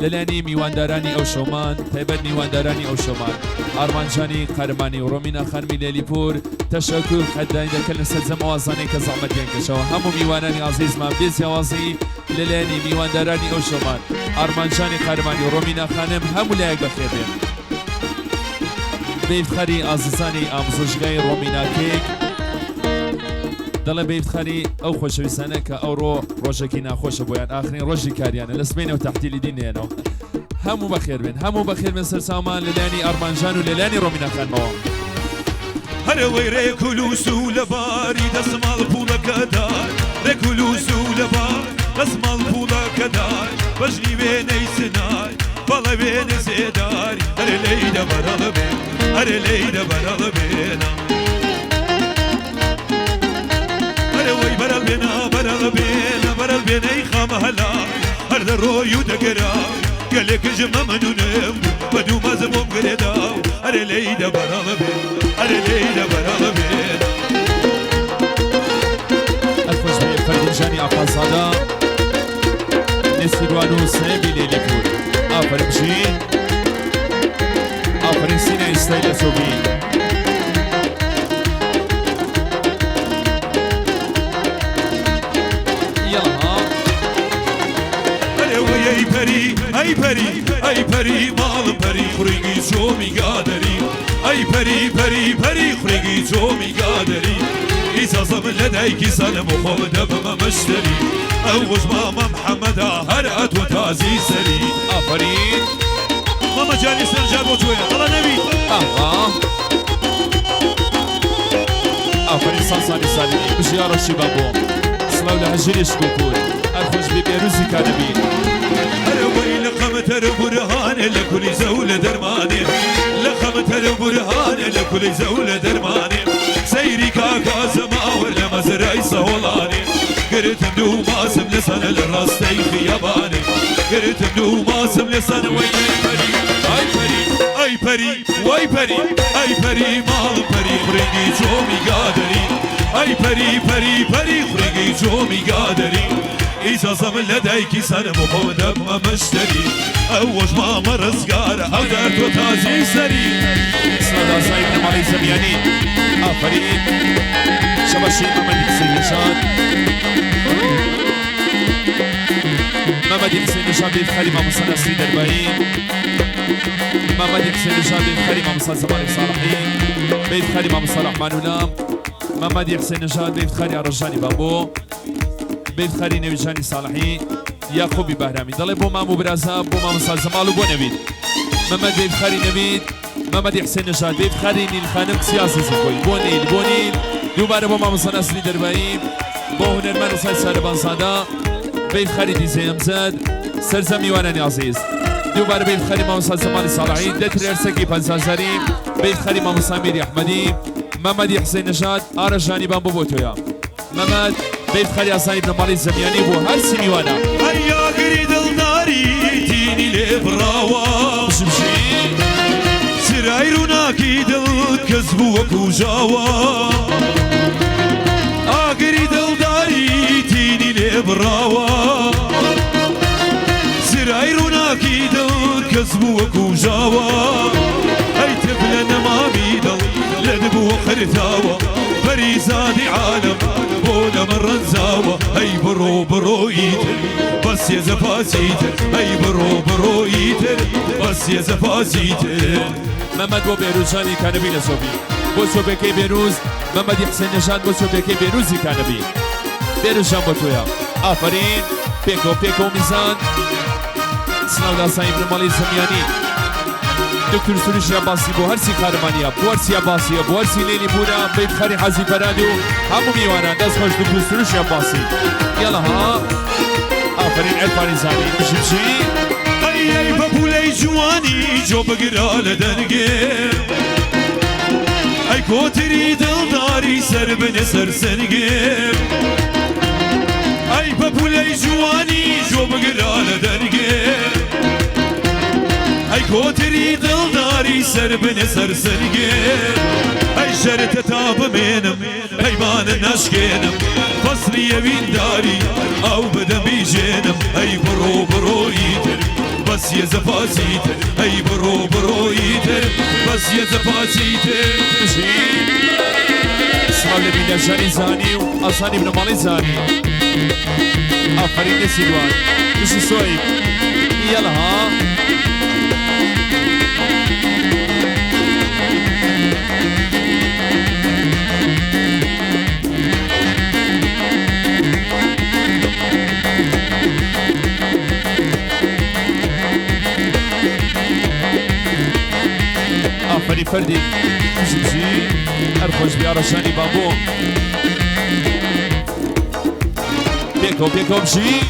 لەلانی میواندارانی ئەو شۆمان تایبەت میواندارانی ئەو شۆمان ئارمانجانی قەرمانی و ڕۆمینا خانمی لێلیپور تەشەکر خەدای دەکەن لەسەر جەمەوازانەی کە زەحمەتیان کەشەوە هەموو میوانانی عەزیزمان بێجیاوازی لەلایەنی میواندارانی ئەو شۆمان ئارمانجانی قەرمانی و ڕۆمینا خانم هەموو لایەک بەخێر بێن بێفتخەری ئازیزانی ئامۆزۆژگای ڕۆمیناکێک دەڵێ بێفتخەری ئەو خۆشەویستانە کە ئەوڕۆ ڕۆژێکی ناخۆشە بۆیان ئاخرین ڕۆژی کاریانە لە سبەینەوە تەحتیلی دینێنەوە هەموو بەخێر بێن هەموو بەخێر بێن سەرچاومان لەلایەنی ئارمانجان و لەلایەنی ڕۆمینا خانمەوە هەرەوەی ڕێکولوس و لەباری دەسماڵ پوڵەکەدار ڕێکولوس و لەبار دەسماڵ پوڵەکەدار بەژنی وێنەی سنای بەڵە وێنە سێداری هەرە لەیدە بەرەڵە بێن هەرە لەیدە بەرەڵە بێنە هەرەوەی بەرەڵ بێنە بەرەڵە بێنە بەرەڵ بێنەی خامە هەلا هەردە ڕۆی و دەگەرا گەلێکژم مەمنونم بە دوو مەزە بۆم گرێدا هەرە لەیدە بەرەڵە بێن هەرە لەیدە بەرەڵە بێن ئەخۆش بێ فەردینجانی ئاپازادا نێسیروان و سێبی لێلیپور ئافرین بژین ئافرین سینە ئیستای لە سۆبی ئەی پەری ئەی پەری ئەی پەری ماڵم پەری خوڕێگی چۆمی گادەری ئەی پەری پەری پەری خوڕێگی چۆمی گادەری ئیساسە من لە دایکی سەلم و خۆ دەبمە مەشتەری ئەو وەش مامە محەممەدا هەر ئەتوە تازی سەری ئافرین مامە جانی سەرجار بۆ توێ دەڵە نەبی ئافرین ساڵسانی سالیمی بژیا ڕەشی بە بۆم سڵاو لە هەژیری شکوکور ئەخۆش بێ بێروزی کانەبی هەرەوەی لە خەمەتەرە بورهانێ لە کولی زەو لە دەرمانێ لە خەمەتەرە بورهانێ لە کولی زەو لە دەرمانێ سەیری کاکا زەماوە لە مەزرای سەهۆڵانێ گرتم دوو ماسم لەسەنە لە ڕاستەی خیابانێ گرتم دوو ماسم لەسەنەوەی پەری ئای پەری ئای پەری وای پەری ئای پەری ماڵم پەری خوڕێگی چۆمی گادەری ئای پەری پەری پەری خوڕێگی چۆمی گادەری ئیساسە من لە دایکی سەرم و خۆ دەبمە مەشتەری ئەو وەش مامە ڕزگارە ئەو دەردۆ تازی سەری سڵاو سایب لە ماڵی زەمیانی ئافرین شەبەشی مەمەدی حسین نژاد مەمەدی حسین نژاد بێفتخەری مامۆستا نەسری دەربایی مەمەدی حسین نژاد بێفتخەری مامۆستا زەمانی ساڵحی بێفتخەری مامۆستا ڕەحمانولا مەمەدی حسین نژاد بێفتخەری ئاڕەژانی بابۆ بێفتخەری نەویجانی ساڵحی یاقوبی بەهرامی دەڵێ بۆ مام و برازە بۆ مامۆستا زەماڵ و بۆ نەوید مەمەد بێفتخەری نەوید مەمەدی حسین نژاد بێفتخەری نیلخانم سیاسی خۆی بۆ نیل دووبارە بۆ مامۆستا نەسری دەربایی بۆ هونەرمەند وسای سارەبانزادە بێفتخەری دیزە ئەمجەد سەرجەم میوانانی عەزیز دووبارە بێفتخەری مامۆستا زەمالی ساڵحی دەترێ ئەرسەکی پەنجازەری بێفتخەری مامۆستا میری ئەحمەدی مەمەدی حسین نژاد ئارەژانی بان بۆ تۆیە مەمەد بێفتخەری ئاسانی بنەماڵی زەمیانی بۆ هەر سی میوانە هەریاگری دڵداری تینی لێ بڕاوە سرای ڕووناکی دڵت کەس بوو وەکو ژاوە ئاگری دڵداری تینی لێ بڕاوە سرای ڕووناکی دڵت کەس بوو وەکو ژاوە ئەی تف لە نەمامی دڵ لە دبوو خرتاوە بەریزانی عالم بۆ لەمە ڕەنجاوە ئەی بڕۆ بڕۆیتر بەس ێزە پاسیتر ئەی بڕۆ بڕۆیتر بەس ێزە پاسیتر مەمەد بۆ بێروزانی کانەبی لە سۆبی بۆ سۆبەکەی بێروز مەمەدی حسین نژاد بۆ سۆبەکەی بێروزی کانەبی بێروژان بۆ تۆیە ئافرین پێکۆ و میزان سڵاو لاسایی بنەماڵی زەمیانی دکتور سروش عباسی بۆ هەرسی قارمانیە بۆ هەرسی عباسیە بۆ هەرسی لێلیپورە بێفتخەری حەزی فەراد و هەموو میوانە دەست خۆش دکتور سروش عباسی یاڵا ها ئافرین عرفانی زانی بشی ئەی بە پولەی جوانی جۆ بگرا لە دەرگێ ئەی کۆتری دڵداری سەر بنێ سەر سەرگێ ئەی بە پولەی جوانی جۆ بگرا لە دەرگێ ئەی کۆتری دڵداری سەر بنێ سەر سەرگێ ئەی شەرتە تا بمێنم پەیمانە ناشکێنم فەسلی ئەوینداری ئەو بدەم بیژێنم ئەی بڕۆ بڕۆیتر بس يزفاسيتر هي برو برويتر بس يزفاسيتر اسمع اللي بينا جاني زاني وأصاني بن مالي زاني آفرين سيدوان مش سويب يلا ها آفرين فردي جي أرخوش بيارشاني بابو بيكو بيكو بجي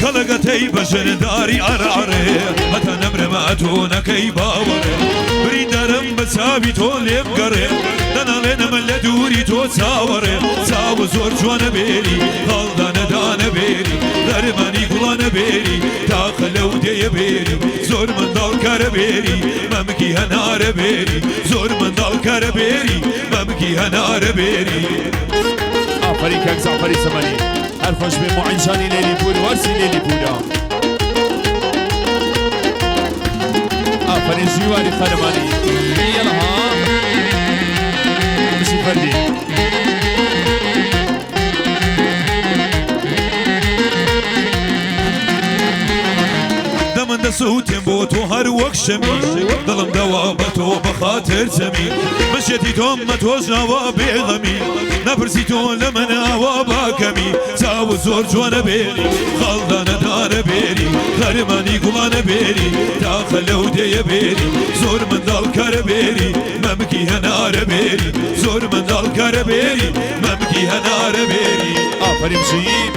كلغتي بشر داري عرعري حتى نمر ما تونا كي باوري بريدرم بسابي توليب قري دانا لنا من لدوري تو ساوري ساو زور جوانا بيري خالدانا دانا بيري درماني قلانا بيري تاخلو دي بيري زور من دال كاربيري ممكي هنار بيري زور من دال كاربيري ممكي هنار بيري آفرين كاك زعفري سماني الخوش بمعين جاني ليلي بول وارسي ليلي بولا آفرين جيواني خرماني يلا ها مشي فردي دمن دا صوتين بوتو هر وقت شمي ظلم دوابتو بخاطر زمي مشيتي تومتو جوابي غمي نبرسيتو لمن اوابا كمي ساو زور جوانا بيري خالدانا دانا بيري خرماني قلانا بيري داخلو دي بيري زور من دال كاربيري ممكي هنار بيري زور من دال كاربيري ممكي هنار بيري آفرين جيب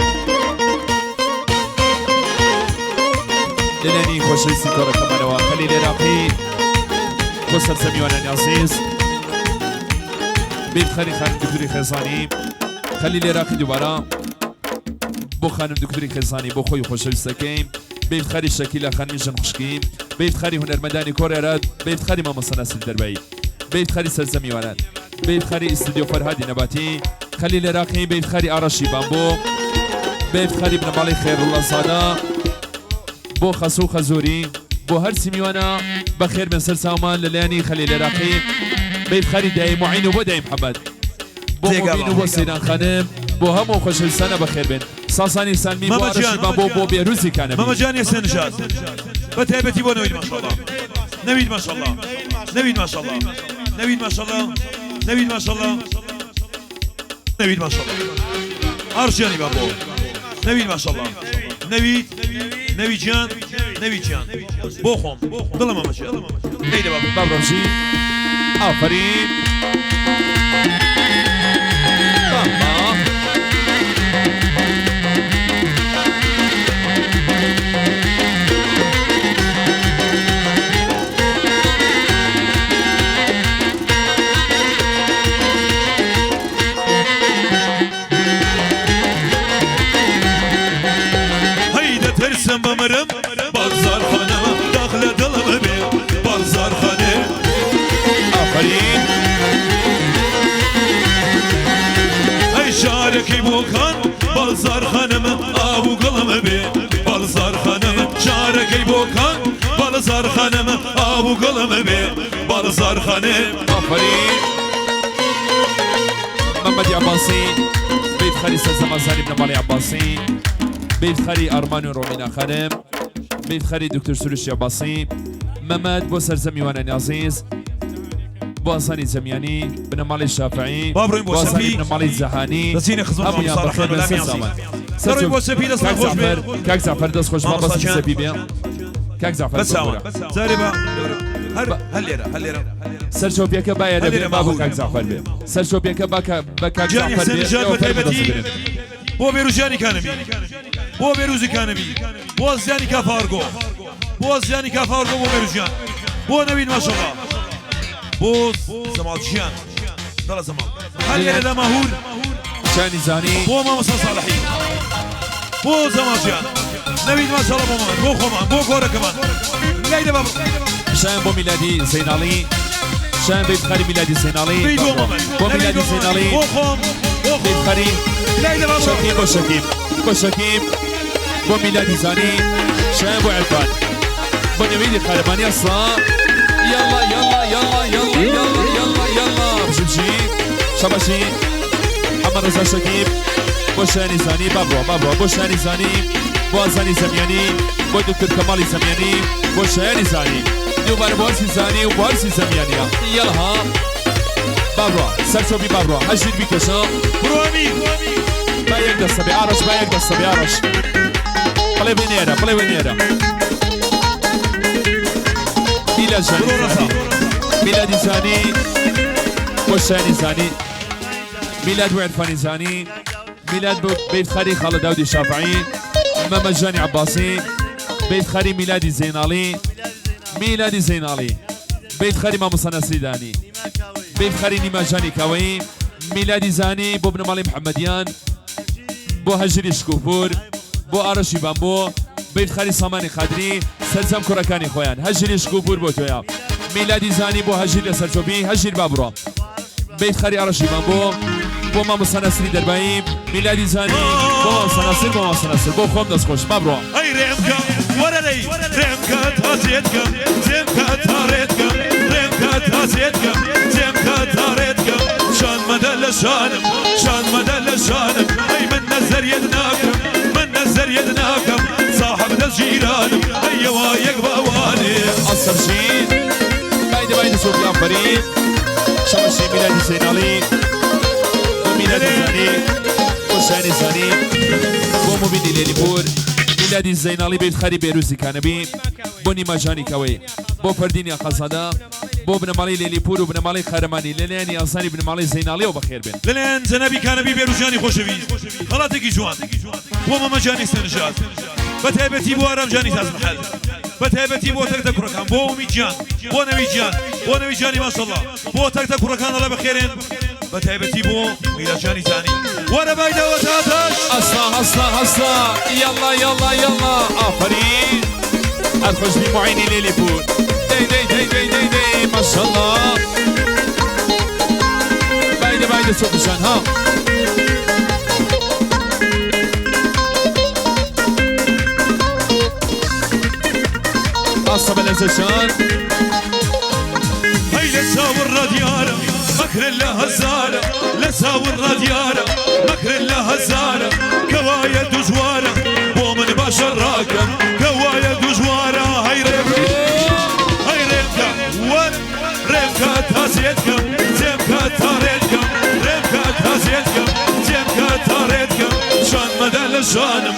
لناني خوشي سيكورة كمانوا خليل راقي بوسر سميوانا عزيز بيت خاني خانم دكتوري خزاني خليل راقي دوبارا بو خانم دكتوري خزاني بو خوي خوشي سكيم بيت خاري شكيلة خانمي جن خشكيم بيت خاري هنرمنداني كوريرات بيت خاري ماما سناس الدربي بيت خاري سرزميوانات بيت خاري استوديو فرهادي نباتي خليل راقي بيت خاري آراشي بامبو بيت خاري بن مالي خير الله صادا بو خسو خزوري بو هر سيميوانا بخير من سر سامان للياني خليل راقي بيت خاري داي معين وبو داي محمد بو مبين وبو سيدان خانم بو همو خوش السنة بخير بن ساساني سلمي بو عرشي بو بيروزي كان ماما جان يا سنجاد بتهبتي بو نويد ما شاء الله نويد ما شاء الله نويد ما شاء الله نويد ما شاء الله نويد ما شاء الله نويد ما شاء الله عرشياني بابو نويد ما شاء الله نويد نويد جان نويد جان بوخم ضل ماما جان هيدا بابو بابو رمشي آفرين بابا ترسم بمرم بازار خانم داخل دلم بی بازار خانم آفرین ای شارکی بوکان بازار خانم آبو قلم بی بازار خانم شارکی بوکان بازار خانم آبو قلم بی بازار خانم آفرین محمد عباسی بيت خالي سلسمازاني بن مالي عباسی بيت خالي أرمان رومينا خانم بيت خالي دكتور سروش عباسی ممد بو سرزمي وانا عزيز بو أصاني زمياني بن مالي الشافعي بابروين بو أصاني بن مالي الزهاني رسيني خزون أبو يا بخير من سلسمان بابروين بو سبي دست خوش بي كاك زعفر دست خوش ما بس سبي بيا كاك زعفر بس سامان زاربا هل سرشو بيك بايا ربي بابو كاك زعفر بي سرشو بيك باكاك جاني زعفر بي سنجاد بتايبتي بو بيروجاني كانبي بو بيروزي كانبي بو زياني كافارغو بو زياني كافارغو بو بيروجان بو نبيل ما شاء الله بو زمال جيان ضل زمال هل يلا ماهور شاني زاني بو ماما صالحي بو زمال جيان نبيل ما شاء الله بو خمان بو كورة كمان قايدة بابا شان بو ميلادي زين علي شان بيت خالي ميلادي زين علي بو ميلادي زين علي بو خم بيت خالي قايدة بابا شكيم بو شكيم بو شكيم بو ميلادي زاني شاب وعرفان بو نبيدي خرباني الصا يلا يلا يلا يلا يلا يلا يلا بشمشي شباشي محمد رزا شكيب بو شاني زاني بابرو بو شاني زاني بو زاني زمياني بو دكتور كمالي زمياني بو شاني زاني دوباره بارسي زاني وبارسي زمياني يلا ها بابرو سرچوبي بابرو هجير بيكشا برومي ما يقدر سبيعرش ما يقدر سبيعرش بلاي بنيرة إلى جاني ميلادي زاني وشاني زاني ميلاد وعرفاني زاني ميلاد بيت خالي خالد داودي الشافعي ماما جاني عباسي بيت خالي ميلادي زينالي بيت خالي ماما صنا سيداني بيت خالي نيما جاني كاوي ميلادي زاني بو ابن مالي محمديان بو هجري شكوفور بو آرشي بامبو بيت خالي ساماني خادري سلزم كركاني خويان هجري شكوفور بو تويا ميلادي زاني بو هجري سرچوبي هجري بابرو بيت خالي آرشي بامبو بو ماما صنا سري دربايم ميلادي زاني بو صنا بو خوم دست خوش بابرو اي رمكا ورري رمكا تازيتكا زمكا تاريتكا رمكا تازيتكا زمكا تاريتكا شان مدل شانم اي من نزر يدناكم صاحب دز جيرانم اي وايق باواني اصر شين بايد سوق لامبرين شمشي ميلادي زينالي وميلادي زاني وشاني زاني ومبيني ليليبور ميلادي زينالي بيت خاري بيروزي كانبي بوني ماجاني كوي بو فرديني قصدا بو ابن مالي ليليبور وابن مالي خرماني للياني اصاني ابن مالي زينالي وبخير بين للين زنبي كانبي بيروجاني خوشوي خلاتك جوان وما مجاني سنجات بتهبتي بو ارم جاني تاز محل بتهبتي بو تك كركان بو ميجان بو نبي جاني ما شاء الله بو تك كركان الله بخيرين بتهبتي بو ميلا جاني ثاني ورا بايده وتاتش اصلا يلا افرين الخش بمعيني ليليبور دي ما شاء الله بايده سوق شان ها عصب الازشان هاي لساور راديارة مكر الله هزارة لساور راديارة مكر الله هزارة كوايا دجوارة بو من بشر راكم كوايا دجوارة هاي رمكا رمكا تازيتكم زمكا تاريتكم رمكا تازيتكم زمكا تاريتكم شان مدل شانم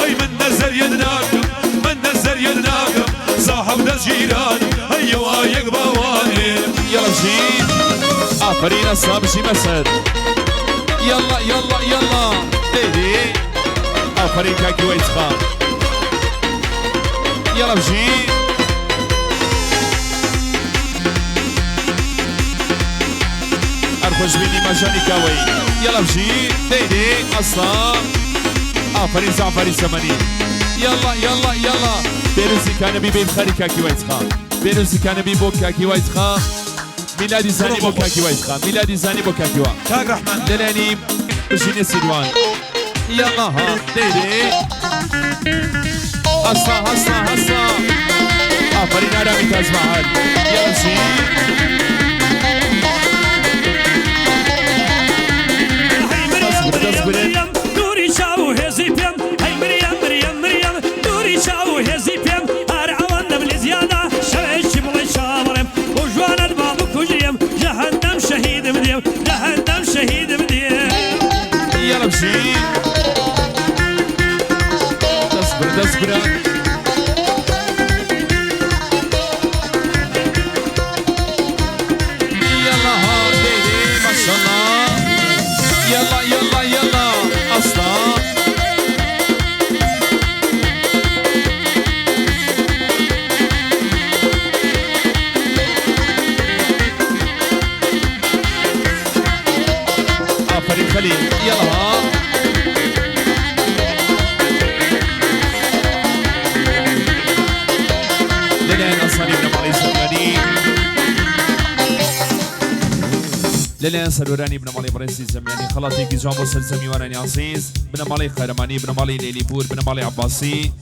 اي من نزر يدناكم صاحب دز جيران هيا وايق باواني يلا جين افرين اصلا بشي مسد يلا دي افرين كاكي ويتخان يلا بجين ارخوش بيني مجاني كاوي يلا بجين دي اصلا افرين زعفرين سماني يلا بيروزي كان بي خاري كاكي ويتخان بيروزي كان بي بو كاكي ويتخان ميلادي زاني بو كاكي ويتخان ميلادي زاني بو كاكي ويتخان تاج رحمن دلاني بجيني سيدوان يلا ها دي اصلا افرين ارامي تازمعال يلا جين مريم دوري شاو هزي بيم هاي مريم دوري شاو هزي بيم هرعوان بلي زيادة شويش بلي شامرم وجوانا بابو كجريم جهنم شهيد بديم يلا بجين تصبر يلا ها دي ما شاء الله يلا اصلا افرين خليل يلا ها لليان سروراني بن مالي برنسي زمياني خلاطي كي جامو سلسمي وانا عزيز بن مالي خيرماني بن مالي ليلي بور بن مالي عباسي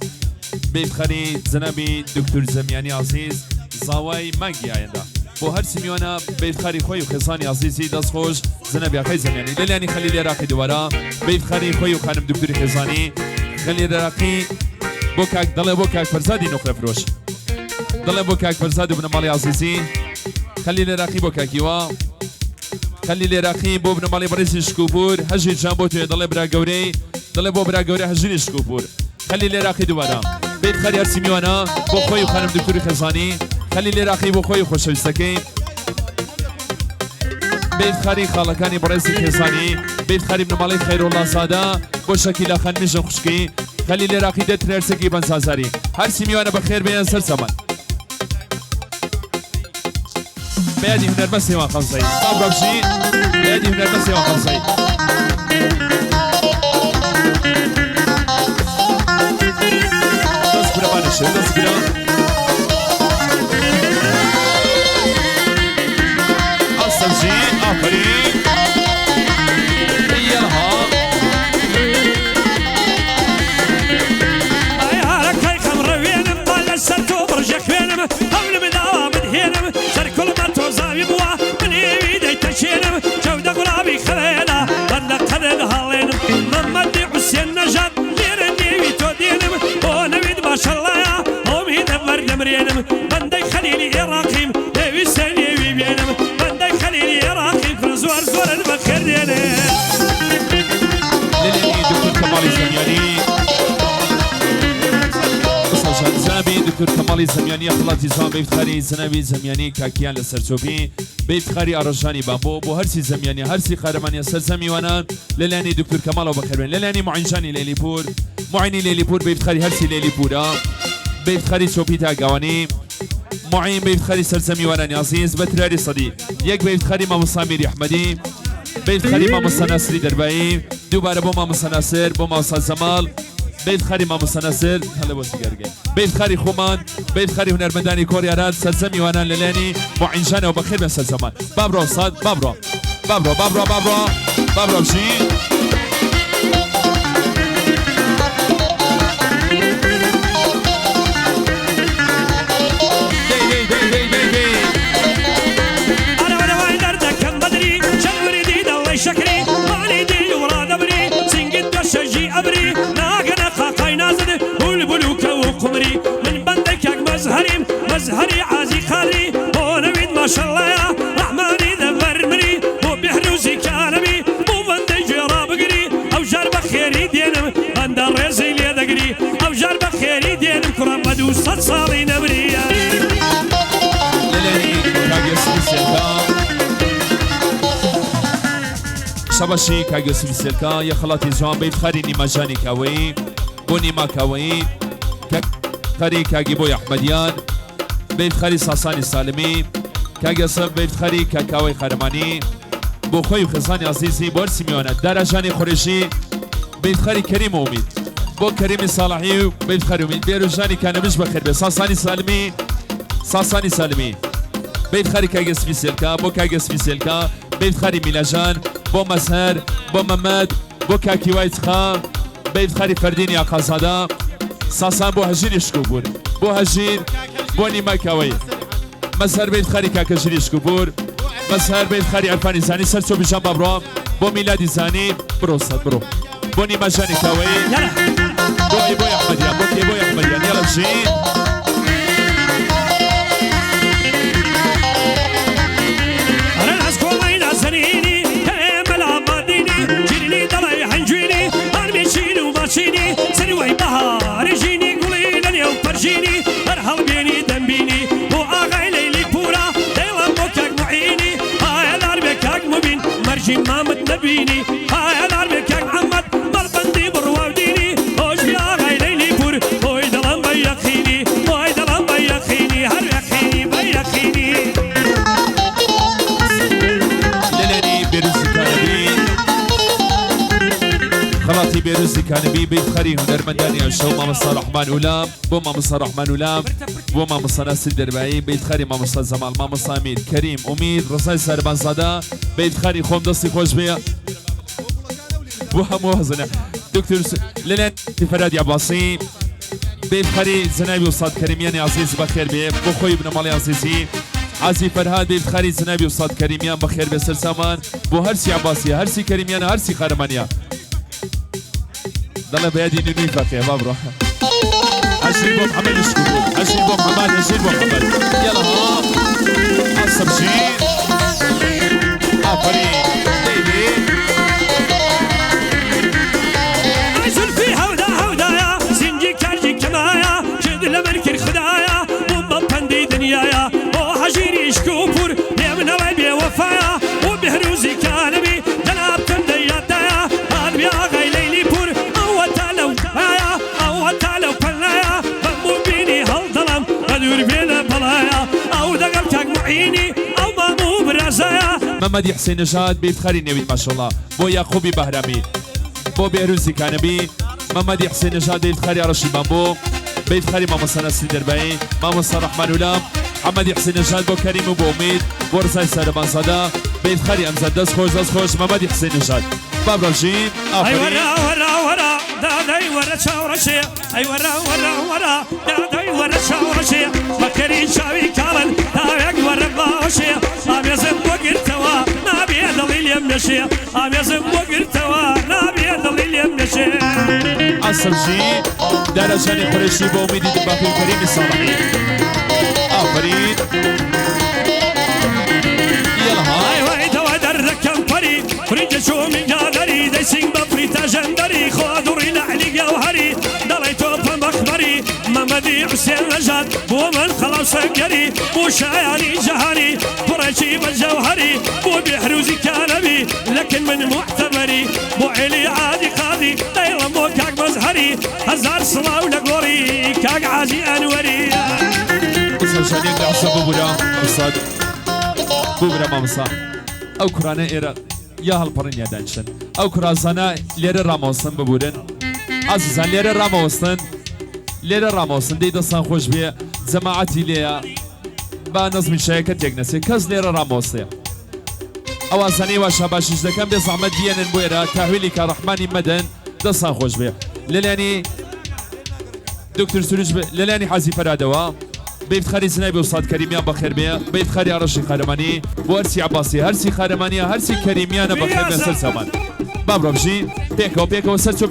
بيت خري زنبي دكتور زمياني عزيز زاوي ماجي عيندا بو هر سيميونا بيت خري خوي وخزاني عزيزي داس خوش زنبي اخي زمياني للياني خليلي راقي دوارا بيت خري خوي وخانم دكتور خزاني خليلي راقي بوكاك ضل بوكاك فرزادي نقرة فروش ضل بوكاك فرزادي بن مالي عزيزي خليلي راقي بوكاكيوا خليلي راقي بو بن مالي بريسي شكوبور هجي جامبو توي ضل برا قوري ضل بو برا قوري هجي شكوبور خليلي راقي دوارا بيت خري ارسيميوانا بو خوي وخانم دكتور خزاني خليلي راقي بو خوي خوشويستكي بيت خري خالكاني بريسي خزاني بيت خري بن مالي خير الله زادا بو شكيلا خان مجن خشكي خليلي راقي دت نرسكي بن سازاري هر سيميوانا بخير بين سر سمان بيادي هنر بس يوان خمسي طاب ربشي بيادي هنر بس يوان خمسي تصبر بانشي تصبر أصل شيء آخرين ياها هاي كم روينم بالا سرتو برجك بينم هول بداوا بدهينم سر كل ما توزاوي بوا من يدي تشينم جودة غلابي خلينا بدنا قدد هالينم محمد حسين نجد ليرني ويتو دينم ونبيد ما شاء الله يا قومي دبر نمرينم بندي خليلي إراقيم ديوي سني ويبينم بندي خليلي إراقيم فرزوار زور البخير دينم للياني دكتور كمالي زمياني زنبي دكتور كمالي زمياني خلاطي زمان بيت خاري زنبي زمياني كاكيان لسرچوبي بيت خاري أرجاني بامبو بو هرسي زمياني هرسي خارماني سرزمي وانا للياني دكتور كمال وبخيرين للياني معينجاني ليلي بور معيني ليلي بور بيت خاري هرسي ليلي بورا بيت خاري شوبيتا قواني معين بيت خاري سرزمي وانا عزيز بتراري صديق يك بيت خاري مامو ساميري أحمدي بيت خاري مامو سناسري دربائي دوباره بو مامو سناسر بو مامو سازمال بيت خاري مامو سناسر هلا بو سيجارجي بيت خاري خومان بيت خاري هنرمنداني كوريا راد سلزمي وانا للاني معينجانه وبخير من سلزمان بابرو صاد بابرو بابرو بابرو بابرو بابرو بشي شكري مالي دي ورا دبري سنجد الشجي أبري ناقنا خاقاي نازد والبلوك وقمري من بندك مزهري مزهري عازي خالي ونبيد ما شاء الله يا رحماني ذبر مري وبحروزي كانبي مو بندي جرا بقري أو جار بخيري دينم بند الرزي لي دقري أو جار بخيري دينم كرم بدو صد صالي نبري شباشي كاجوسي سلكا يا خلاطي جوان بيت خاري نيماجاني كاوي بوني ما كاوي خاري كاجيبو يا احمديان بيت خاري صاصاني سالمي كاجوسي بيت خاري كاكاوي خرماني بو خوي خزاني عزيزي بور سيميونا درجاني خورشي بيت خاري كريم اميد بو كريم صالحي بيت خاري اميد بيروجاني كان مش بخير بس صاصاني سالمي صاصاني سالمي بيت خاري كاجوسي سلكا بو كاجوسي سلكا بيت خاري ميلاجان بو مسهر بو ممد بو كاكي وايت خا بيت خاري فرديني اقازادا ساسان بو هجير يشكوبور بو هجير بو نيما كاوي مسهر بيت خاري كاكجير يشكوبور مسهر بيت خاري عرفاني زاني سرچو بجان بابرو بو ميلادي زاني برو صد برو بو نيما جاني كاوي بو اي بو يا احمديان بو كي بو يا احمديان يلا بجي سنوي بهار جيني قولي لني وفرجيني ارهل بيني دنبيني وآغاي ليلي بورا ديلا بوكاك معيني هاي الاربكاك مبين مرجي ما متنبيني هاي الاربكاك محمد مربندي بروا وديني هوش بآغاي ليلي بور هوي دلان بيخيني هوي دلان بيخيني هر يخيني بيخيني للاني بيروزي كاربين خلاطي بيروزي كان بي بيت خري هنرمنداني عشو ماما صالح مان ولام بو ماما صالح مان ولام بو ماما صناس الدربعي بيت خري ماما صال زمال ماما صاميل كريم اميد رصاص سربان زاده بيت خري خوم دستي خوش بيا بو همو هزنا دكتور ليلان فرادي عباسي بيت خري زنابي وصاد كريميان عزيز بخير بيه بو خوي ابن مالي عزيزي عزي فرهاد بيت خري زنابي وصاد كريميان بخير بسر سامان بو هرسي عباسي هرسي كريميان هرسي خرمانيا ضل بيدي نوي فاكهه بابرو عشري بو محمد الشكور عشري بو محمد عشري بو محمد يلا ها عصر شي عفري بيبي عزل في هودا يا سنجي كارجي كمايا شد لمنكر خدايا بومبا بندي دنيايا وحجيري شكوبور يمنا ويبي وفايا وبهروزي كانبي دلاب تندياتايا قلبي اغاي ليلي بور او تالو هايا او تالو بنايا بمو بيني هالظلم بدور بينا بلايا او دقل كاك معيني او مامو برازايا محمد حسين نجاد بيت خري نويد ما شاء الله بو يعقوبي بهرامي بو بيروزي كانبي محمد حسين نجاد بيت خري رشيد بامبو بيت خري ماما سنة سندربعي ماما صالح مان ولام محمد حسين نجاد بو كريم وبو اميد بو رزاي سربان صدا بيت خري امزاد دست خوش محمد حسين نجاد باب رجيم اي ورا داداي ورا شاورشي اي ورا داداي ورا شاورشي بكري شاوي كارن دايق ورا باوشي ام يزم وقرتوا نبي دليل يمشي ام يزم وقرتوا نبي دليل يمشي اصل شي درجاني قريشي بو اميد دباكي كريم الصالحي افريد يلا هاي اي دوا دركم فري فريد شو من جادري ديسين بفريتا جندري خاطري لعلي جوهري دليتو بمخبري محمد حسين نجاد بو من خلاص قري بو شاياني جهري فرشي بالجوهري بو بحروزي كانبي لكن من معتبري بو علي عادي قاضي دايلا مو كاك مزهري هزار صلاة ولقوري كاك عازي انوري سوشالي قاعد بوبرا مصاد بوبرا ما مصا او كرانا ايرا يا هالبرن يا دانشن او كرازانا لير راموسن ببورن عزيزان لير راموسن دي دسان خوش بي جماعتي ليا با نظم شركت يجنسي كز لير راموسي اوازاني وشاباش دكم بزعمت ديان بويرا تحويلي كرحماني مدن دسان خوش بي للاني دكتور سروج للاني حازي فرادوا بيت خري زنابي وصاد كريميان بخير بيا بيت خري عرشي خارماني وارسي عباسي هرسي خارمانيا هرسي كريميان بخير بيا سلسمان بابرو بجي بيكو سرچو